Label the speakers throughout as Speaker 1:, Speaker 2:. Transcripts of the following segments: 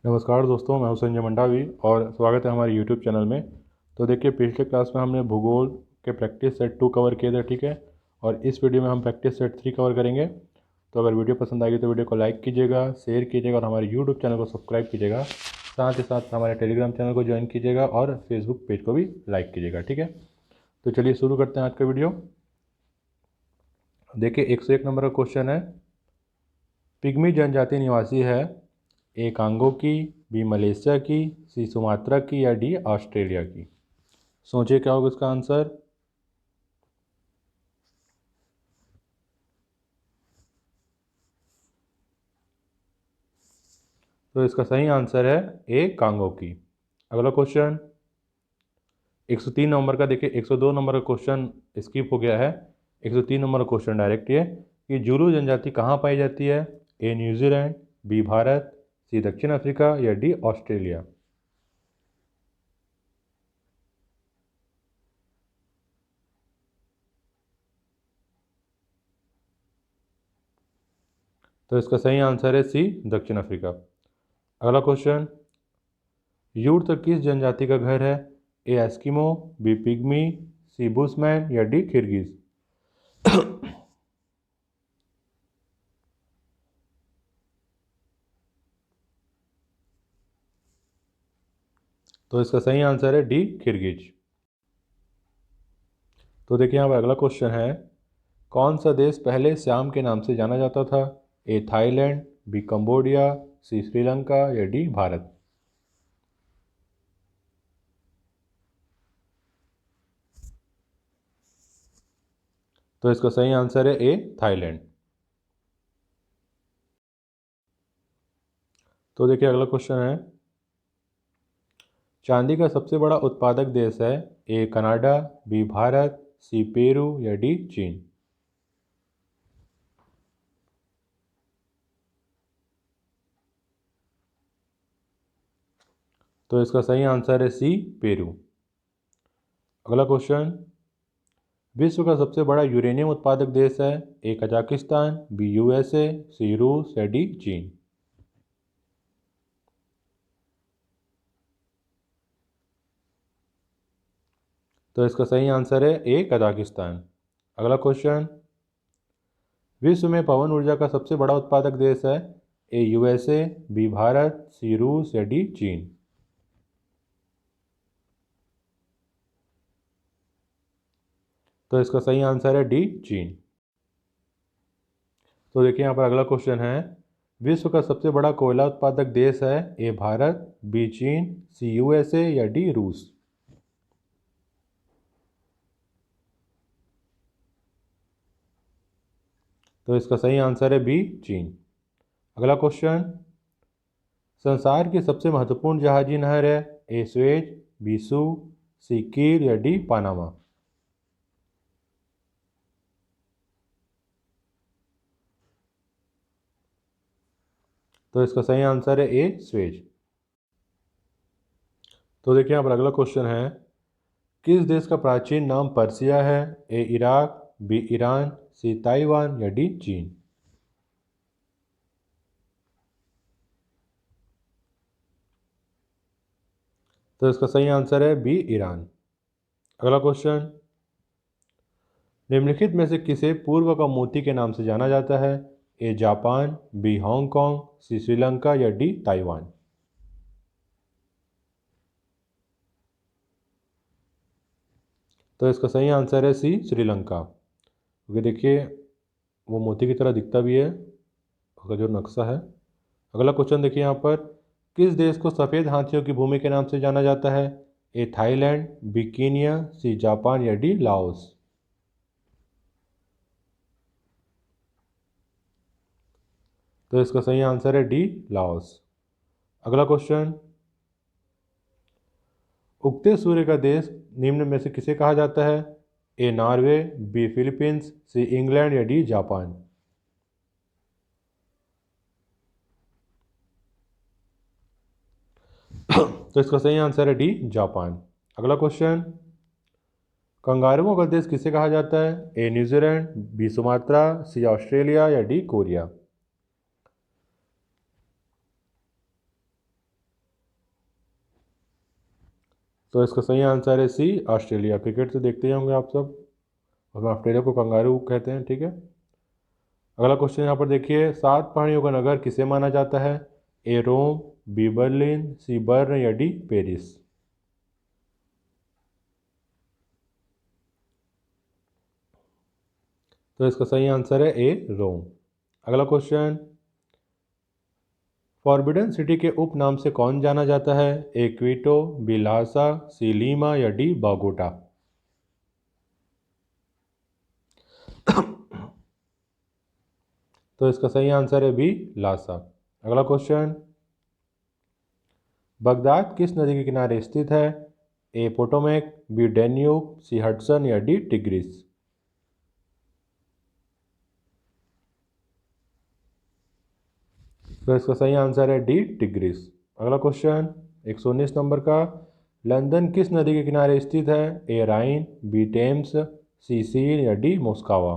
Speaker 1: नमस्कार दोस्तों, मैं हूं संजय मंडावी और स्वागत है हमारे यूट्यूब चैनल में। तो देखिए, पिछले क्लास में हमने भूगोल के प्रैक्टिस सेट 2 कवर किए थे, ठीक है। और इस वीडियो में हम प्रैक्टिस सेट 3 कवर करेंगे। तो अगर वीडियो पसंद आएगी तो वीडियो को लाइक कीजिएगा, शेयर कीजिएगा और हमारे यूट्यूब चैनल को सब्सक्राइब कीजिएगा। साथ ही साथ हमारे टेलीग्राम चैनल को ज्वाइन कीजिएगा और फेसबुक पेज को भी लाइक कीजिएगा, ठीक है। तो चलिए शुरू करते हैं आज का वीडियो। देखिए, 101 नंबर का क्वेश्चन है, पिग्मी जनजाति निवासी है, ए कांगो की, बी मलेशिया की, सी सुमात्रा की या डी ऑस्ट्रेलिया की। सोचिए क्या होगा इसका आंसर। तो इसका सही आंसर है ए कांगो की। अगला क्वेश्चन 103 नंबर का। देखिए, 102 नंबर का क्वेश्चन स्किप हो गया है। 103 नंबर का क्वेश्चन डायरेक्ट ये कि जुलू जनजाति कहाँ पाई जाती है, ए न्यूजीलैंड, बी भारत, सी दक्षिण अफ्रीका या डी ऑस्ट्रेलिया। तो इसका सही आंसर है सी दक्षिण अफ्रीका। अगला क्वेश्चन, यूर्त किस जनजाति का घर है, ए एस्किमो, बी पिग्मी, सी बुशमैन या डी किर्गिज। तो इसका सही आंसर है डी किर्गिज। तो देखिए, यहाँ पर अगला क्वेश्चन है, कौन सा देश पहले श्याम के नाम से जाना जाता था, ए थाईलैंड, बी कंबोडिया, सी श्रीलंका या डी भारत। तो इसका सही आंसर है ए थाईलैंड। तो देखिए, अगला क्वेश्चन है, चांदी का सबसे बड़ा उत्पादक देश है, A Canada, B Bharat, C Peru या डी चीन। तो इसका सही आंसर है सी पेरू। अगला क्वेश्चन, विश्व का सबसे बड़ा यूरेनियम उत्पादक देश है, ए कजाकिस्तान, बी यूएसए, सी रूस या डी चीन। तो इसका सही आंसर है ए कजाकिस्तान। अगला क्वेश्चन, विश्व में पवन ऊर्जा का सबसे बड़ा उत्पादक देश है, ए यूएसए, बी भारत, सी रूस या डी चीन। तो इसका सही आंसर है डी चीन। तो देखिए, यहाँ पर अगला क्वेश्चन है, विश्व का सबसे बड़ा कोयला उत्पादक देश है, ए भारत, बी चीन, सी यूएसए या डी रूस। तो इसका सही आंसर है बी चीन। अगला क्वेश्चन, संसार की सबसे महत्वपूर्ण जहाजी नहर है, ए स्वेज, बी सू, सी कीर या डी पानामा। तो इसका सही आंसर है ए स्वेज। तो देखिए, यहाँ पर अगला क्वेश्चन है, किस देश का प्राचीन नाम पर्सिया है, ए इराक, बी ईरान, सी ताइवान या डी चीन। तो इसका सही आंसर है बी ईरान। अगला क्वेश्चन, निम्नलिखित में से किसे पूर्व का मोती के नाम से जाना जाता है, ए जापान, बी हांगकांग, सी श्रीलंका या डी ताइवान। तो इसका सही आंसर है सी श्रीलंका, क्योंकि देखिए वो मोती की तरह दिखता भी है, उसका जो नक्शा है। अगला क्वेश्चन देखिए, यहाँ पर किस देश को सफ़ेद हाथियों की भूमि के नाम से जाना जाता है, A Thailand, B Kenya, C Japan या डी लाओस। तो इसका सही आंसर है डी लाओस। अगला क्वेश्चन, उगते सूर्य का देश निम्न में से किसे कहा जाता है, A Norway, B Philippines, C England या डी जापान। तो इसका सही आंसर है डी जापान। अगला क्वेश्चन, कंगारुओं का देश किसे कहा जाता है, A New Zealand, B Sumatra, C Australia या डी कोरिया। तो इसका सही आंसर है सी, ऑस्ट्रेलिया। क्रिकेट तो देखते ही होंगे आप सब, और ऑस्ट्रेलिया को कंगारू कहते हैं, ठीक है। अगला क्वेश्चन यहाँ पर देखिए, 7 पहाड़ियों का नगर किसे माना जाता है? ए रोम, बी बर्लिन, सी बर्न या डी पेरिस। तो इसका सही आंसर है ए रोम। अगला क्वेश्चन, फॉरबिडन सिटी के उपनाम से कौन जाना जाता है? ए क्वीटो, बी लासा, सी लीमा या डी बागोटा। तो इसका सही आंसर है बी लासा। अगला क्वेश्चन, बगदाद किस नदी के किनारे स्थित है? ए पोटोमेक, बी डेन्यूब, सी हडसन या डी टिग्रिस। तो इसका सही आंसर है डी टिग्रिस। अगला क्वेश्चन 119 नंबर का, लंदन किस नदी के किनारे स्थित है? ए राइन, बी टेम्स, सी सीन या डी मोस्कावा।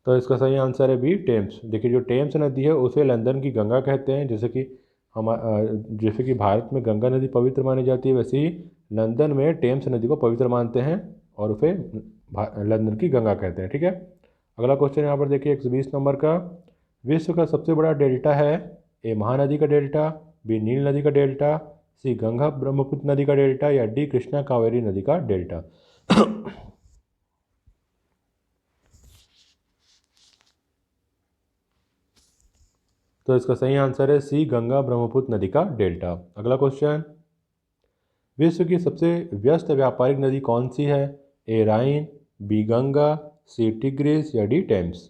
Speaker 1: तो इसका सही आंसर है बी टेम्स। देखिए, जो टेम्स नदी है उसे लंदन की गंगा कहते हैं। जैसे कि भारत में गंगा नदी पवित्र मानी जाती है, वैसे ही लंदन में टेम्स नदी को पवित्र मानते हैं और उसे लंदन की गंगा कहते हैं, ठीक है। अगला क्वेश्चन यहाँ पर देखिए 120 नंबर का, विश्व का सबसे बड़ा डेल्टा है? ए महानदी का डेल्टा, बी नील नदी का डेल्टा, सी गंगा ब्रह्मपुत्र नदी का डेल्टा या डी कृष्णा कावेरी नदी का डेल्टा। तो इसका सही आंसर है सी, गंगा ब्रह्मपुत्र नदी का डेल्टा। अगला क्वेश्चन, विश्व की सबसे व्यस्त व्यापारिक नदी कौन सी है? ए राइन, बी गंगा, सी टिग्रिस या डी टेम्स।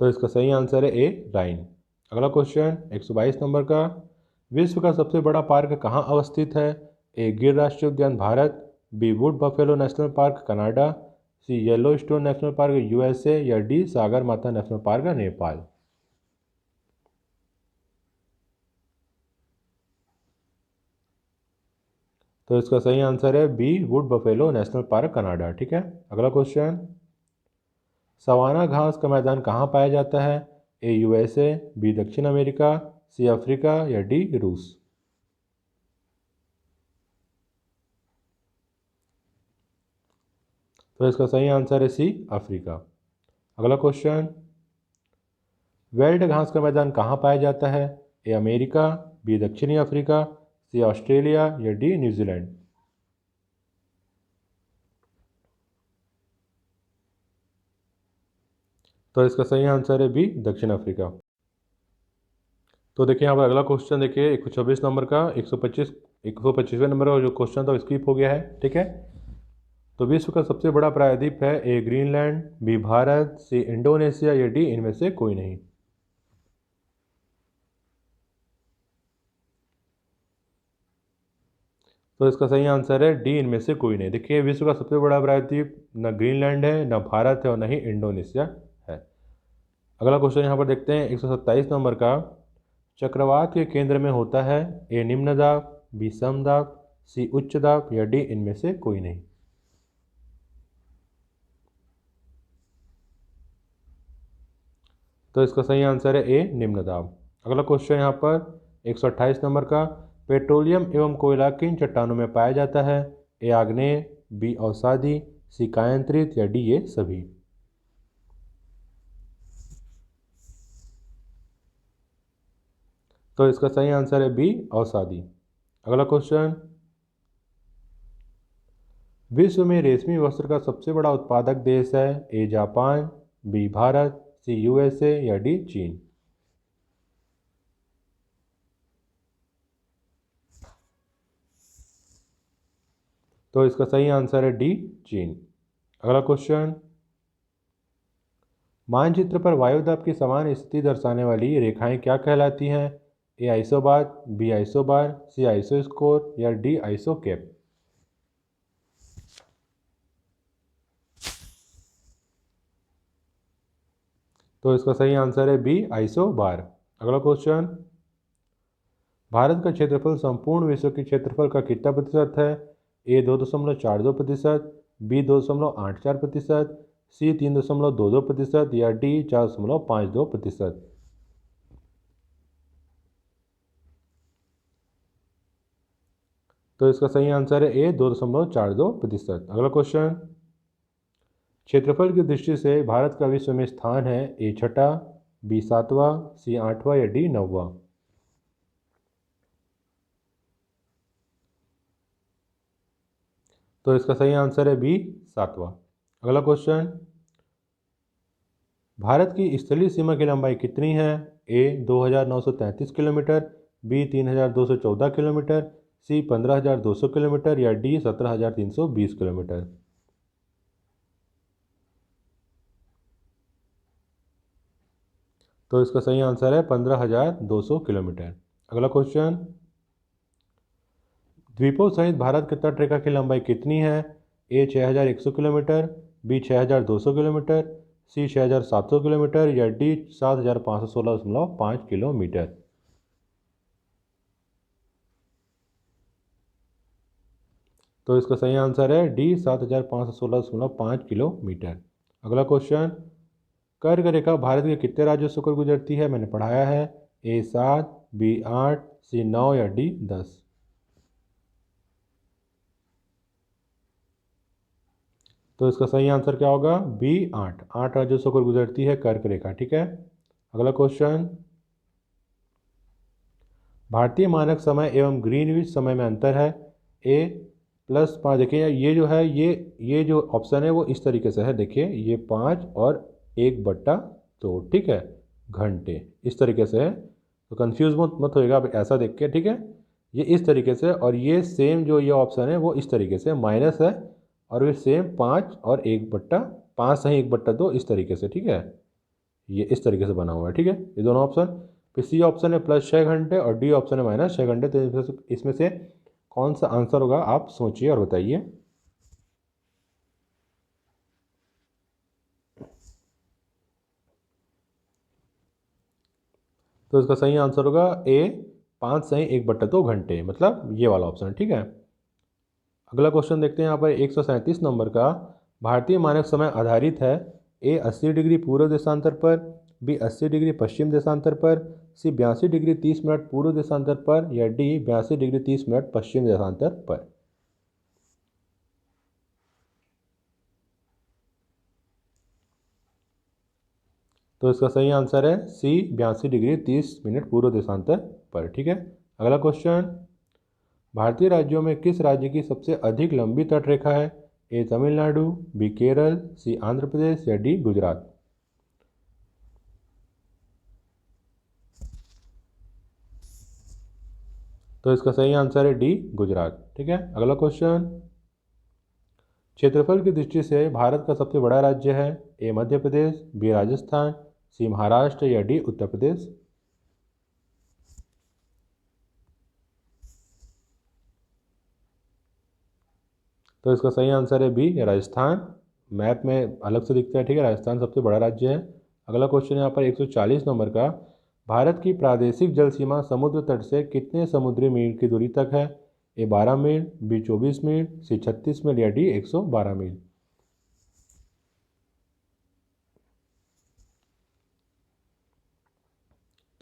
Speaker 1: तो इसका सही आंसर है ए राइन। अगला क्वेश्चन 122 नंबर का, विश्व का सबसे बड़ा पार्क कहाँ अवस्थित है? ए गिर राष्ट्रीय उद्यान Bharat, B Wood Buffalo National Park Canada, C Yellowstone National Park USA या D Sagarmatha National Park Nepal. तो इसका सही आंसर है B Wood Buffalo National Park Canada, ठीक है। अगला क्वेश्चन, सवाना घास का मैदान कहाँ पाया जाता है? ए यूएसए, बी दक्षिण अमेरिका, सी अफ्रीका या डी रूस। तो इसका सही आंसर है सी अफ्रीका। अगला क्वेश्चन, वेल्ड घास का मैदान कहाँ पाया जाता है? ए अमेरिका, बी दक्षिणी अफ्रीका, सी ऑस्ट्रेलिया या डी न्यूजीलैंड। तो इसका सही आंसर है बी दक्षिण अफ्रीका। तो देखिए यहाँ पर अगला क्वेश्चन देखिए 126 नंबर का, 125वें नंबर का जो क्वेश्चन था स्किप हो गया है, ठीक है। तो विश्व का सबसे बड़ा प्रायद्वीप है? A Greenland, B Bharat, C Indonesia या डी इनमें से कोई नहीं। तो इसका सही आंसर है डी इनमें से कोई नहीं। देखिए, विश्व का सबसे बड़ा प्रायद्वीप न ग्रीनलैंड है, न भारत है और न ही इंडोनेशिया है। अगला क्वेश्चन यहाँ पर देखते हैं 127 नंबर का, चक्रवात के केंद्र में होता है? ए निम्न दाब, बी सम दाब, सी उच्च दाब या डी इनमें से कोई नहीं। तो इसका सही आंसर है ए निम्न दाब। अगला क्वेश्चन यहाँ पर 128 नंबर का, पेट्रोलियम एवं कोयला किन चट्टानों में पाया जाता है? ए आग्नेय, बी अवसादी, सी कायांतरित या डी ये सभी। तो इसका सही आंसर है बी अवसादी। अगला क्वेश्चन, विश्व में रेशमी वस्त्र का सबसे बड़ा उत्पादक देश है? A Japan, B Bharat, C USA या डी चीन। तो इसका सही आंसर है डी चीन। अगला क्वेश्चन, मानचित्र पर वायुदाब की समान स्थिति दर्शाने वाली रेखाएं क्या कहलाती हैं? ए आइसोबार, बी आइसोबार, सी आइसोस्कोर या डी आइसोकेप। तो इसका सही आंसर है बी आइसोबार। अगला क्वेश्चन, भारत का क्षेत्रफल संपूर्ण विश्व के क्षेत्रफल का कितना प्रतिशत है? ए 2.42%, बी 2.84%, सी 3.22% या डी 4.52%। तो इसका सही आंसर है ए 2.42%। अगला क्वेश्चन, क्षेत्रफल की दृष्टि से भारत का विश्व में स्थान है, ए छठा, बी सातवां, सी आठवां या डी नौवां। तो इसका सही आंसर है बी सातवां। अगला क्वेश्चन, भारत की स्थलीय सीमा की लंबाई कितनी है, ए 2933 किलोमीटर, बी 3214 किलोमीटर, सी 15200 किलोमीटर या डी 17320 किलोमीटर। तो इसका सही आंसर है 15200 किलोमीटर। अगला क्वेश्चन, द्वीपों सहित भारत के तट रेखा की लंबाई कितनी है, ए 6100 किलोमीटर, बी 6200 किलोमीटर, सी 6700 किलोमीटर या डी 7516.5 किलोमीटर। तो इसका सही आंसर है डी 7516.5 किलोमीटर। अगला क्वेश्चन, कर्क रेखा भारत के कितने राज्यों से होकर गुजरती है, मैंने पढ़ाया है, ए 7, बी 8, सी 9 या डी 10। तो इसका सही आंसर क्या होगा, बी 8 राज्यों से होकर गुजरती है कर्क रेखा। ठीक है। अगला क्वेश्चन, भारतीय मानक समय एवं ग्रीनविच समय में अंतर है, ए +5। देखिए ये जो है ये जो ऑप्शन है वो इस तरीके से है, देखिए ये 5 और 1/2, ठीक है, घंटे इस तरीके से है। तो कंफ्यूज मत होएगा आप ऐसा देख के, ठीक है, ये इस तरीके से, और ये सेम जो ये ऑप्शन है वो इस तरीके से माइनस है, और ये सेम 5 और 1/5 सही 1/2 इस तरीके से, ठीक है, ये इस तरीके से बना हुआ है। ठीक है, ये दोनों ऑप्शन। फिर सी ऑप्शन है +6 घंटे और डी ऑप्शन है -6 घंटे। तो इसमें से कौन सा आंसर होगा आप सोचिए और बताइए। तो इसका सही आंसर होगा ए 5 सही 1/2 घंटे, मतलब ये वाला ऑप्शन। ठीक है। अगला क्वेश्चन देखते हैं यहाँ पर 137 नंबर का। भारतीय मानक समय आधारित है, ए 80 डिग्री पूर्व देशांतर पर, बी 80 डिग्री पश्चिम देशांतर पर, सी 82 डिग्री 30 मिनट पूर्व देशांतर पर या डी 82 डिग्री 30 मिनट पश्चिम देशांतर पर। तो इसका सही आंसर है सी 82 डिग्री 30 मिनट पूर्व देशांतर पर। ठीक है। अगला क्वेश्चन, भारतीय राज्यों में किस राज्य की सबसे अधिक लंबी तट रेखा है, ए तमिलनाडु, बी केरल, सी आंध्र प्रदेश या डी गुजरात। तो इसका सही आंसर है डी गुजरात। ठीक है। अगला क्वेश्चन, क्षेत्रफल की दृष्टि से भारत का सबसे बड़ा राज्य है, ए मध्य प्रदेश, बी राजस्थान, सी महाराष्ट्र या डी उत्तर प्रदेश। तो इसका सही आंसर है बी राजस्थान। मैप में अलग से दिखता है, ठीक है, राजस्थान सबसे बड़ा राज्य है। अगला क्वेश्चन यहाँ पर 140 नंबर का। भारत की प्रादेशिक जल सीमा समुद्र तट से कितने समुद्री मील की दूरी तक है, ए 12 मील, बी 24 मील, सी 36 मील या डी 112 मील।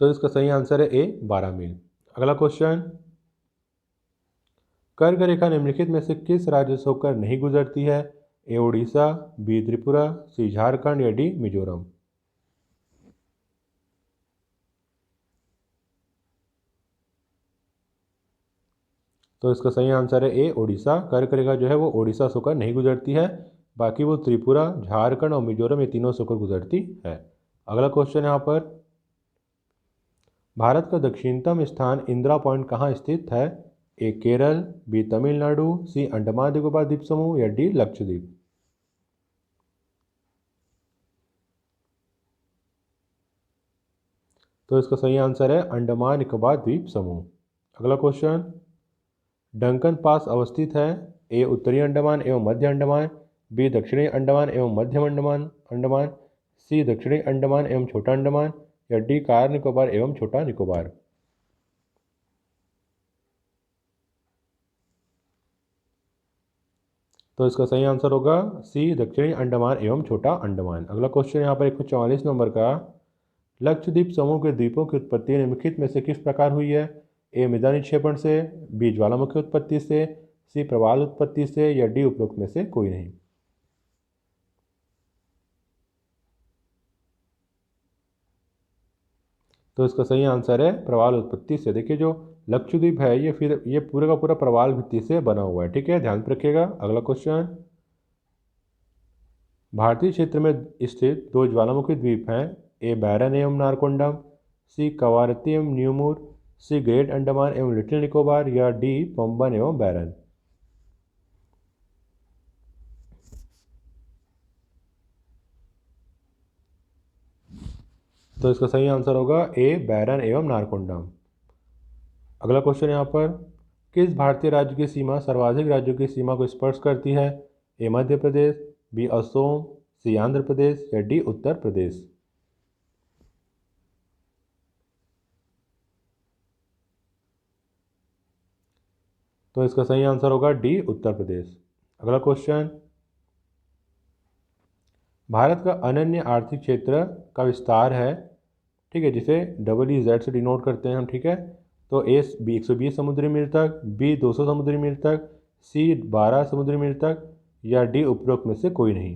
Speaker 1: तो इसका सही आंसर है ए 12 मील। अगला क्वेश्चन, कर्क रेखा निम्नलिखित में से किस राज्य से होकर नहीं गुजरती है, ए उड़ीसा, बी त्रिपुरा, सी झारखंड या डी मिजोरम। तो इसका सही आंसर है ए उड़ीसा। कर्क रेखा जो है वो उड़ीसा से होकर नहीं गुजरती है, बाकी वो त्रिपुरा, झारखंड और मिजोरम ये तीनों से होकर गुजरती है। अगला क्वेश्चन यहाँ पर, भारत का दक्षिणतम स्थान इंदिरा पॉइंट कहाँ स्थित है, ए केरल, बी तमिलनाडु, सी अंडमान निकोबार द्वीप समूह या डी लक्षद्वीप। तो इसका सही आंसर है अंडमान निकोबार द्वीप समूह। अगला क्वेश्चन, डंकन पास अवस्थित है, ए उत्तरी अंडमान एवं मध्य अंडमान, बी दक्षिणी अंडमान एवं मध्य अंडमान अंडमान, सी दक्षिणी अंडमान एवं छोटा अंडमान या डी कार निकोबार एवं छोटा निकोबार। तो तो इसका सही आंसर होगा सी, दक्षिणी अंडमान एवं छोटा अंडमान। अगला क्वेश्चन यहाँ पर 144 नंबर का, लक्षद्वीप समूह के द्वीपों की उत्पत्ति निम्नलिखित में से किस प्रकार हुई है? ए मृदा निक्षेपण से, बी ज्वालामुखी उत्पत्ति से, सी प्रवाल उत्पत्ति से, या डी उपरोक्त में से कोई नहीं। तो इसका सही आंसर है प्रवाल उत्पत्ति से। देखिए जो लक्षद्वीप है ये पूरा का पूरा प्रवाल भित्ति से बना हुआ है, ठीक है, ध्यान रखिएगा। अगला क्वेश्चन, भारतीय क्षेत्र में स्थित दो ज्वालामुखी द्वीप हैं, ए बैरन एवं नारकोंडम, सी कवारत्ती एवं न्यूमूर, सी ग्रेट अंडमान एवं लिटिल निकोबार, या डी पंबन एवं बैरन। तो इसका सही आंसर होगा ए बैरन एवं नारकोंडम। अगला क्वेश्चन यहाँ पर, किस भारतीय राज्य की सीमा सर्वाधिक राज्यों की सीमा को स्पर्श करती है? ए मध्य प्रदेश, बी असोम, सी आंध्र प्रदेश, या डी उत्तर प्रदेश। तो इसका सही आंसर होगा डी उत्तर प्रदेश। अगला क्वेश्चन, भारत का अनन्य आर्थिक क्षेत्र का विस्तार है, ठीक है, जिसे EEZ से डिनोट करते हैं हम, ठीक है। तो ए 120 समुद्री मील तक, बी 200 समुद्री मील तक, सी 12 समुद्री मील तक, या डी उपरोक्त में से कोई नहीं।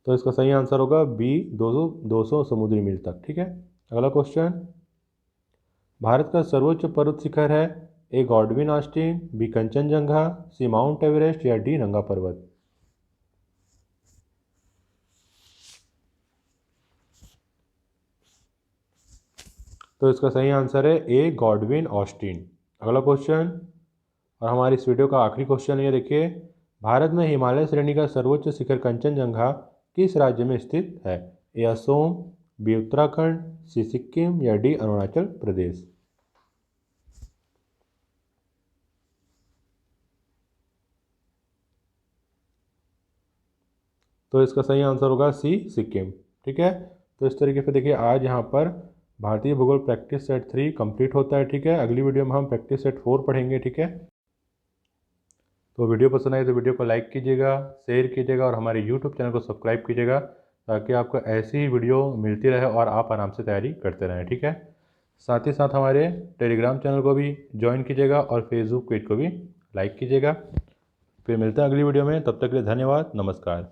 Speaker 1: तो इसका सही आंसर होगा बी 200 समुद्री मील तक, ठीक है। अगला क्वेश्चन, भारत का सर्वोच्च पर्वत शिखर है, ए गॉडविन ऑस्टिन, बी कंचनजंगा, सी माउंट एवरेस्ट, या डी नंगा पर्वत। तो इसका सही आंसर है ए गॉडविन ऑस्टिन। अगला क्वेश्चन, और हमारी इस वीडियो का आखिरी क्वेश्चन ये देखिए, भारत में हिमालय श्रेणी का सर्वोच्च शिखर कंचनजंगा किस राज्य में स्थित है? ए असोम, बी उत्तराखंड, सी सिक्किम, या डी अरुणाचल प्रदेश। तो इसका सही आंसर होगा सी सिक्किम, ठीक है। तो इस तरीके से देखिए आज यहाँ पर भारतीय भूगोल प्रैक्टिस सेट 3 कंप्लीट होता है, ठीक है। अगली वीडियो में हम प्रैक्टिस सेट 4 पढ़ेंगे, ठीक है। तो वीडियो पसंद आए तो वीडियो को लाइक कीजिएगा, शेयर कीजिएगा और हमारे यूट्यूब चैनल को सब्सक्राइब कीजिएगा, ताकि आपको ऐसी ही वीडियो मिलती रहे और आप आराम से तैयारी करते रहें, ठीक है। साथ ही साथ हमारे टेलीग्राम चैनल को भी ज्वाइन कीजिएगा और फेसबुक पेज को भी लाइक कीजिएगा। फिर मिलते हैं अगली वीडियो में, तब तक के लिए धन्यवाद, नमस्कार।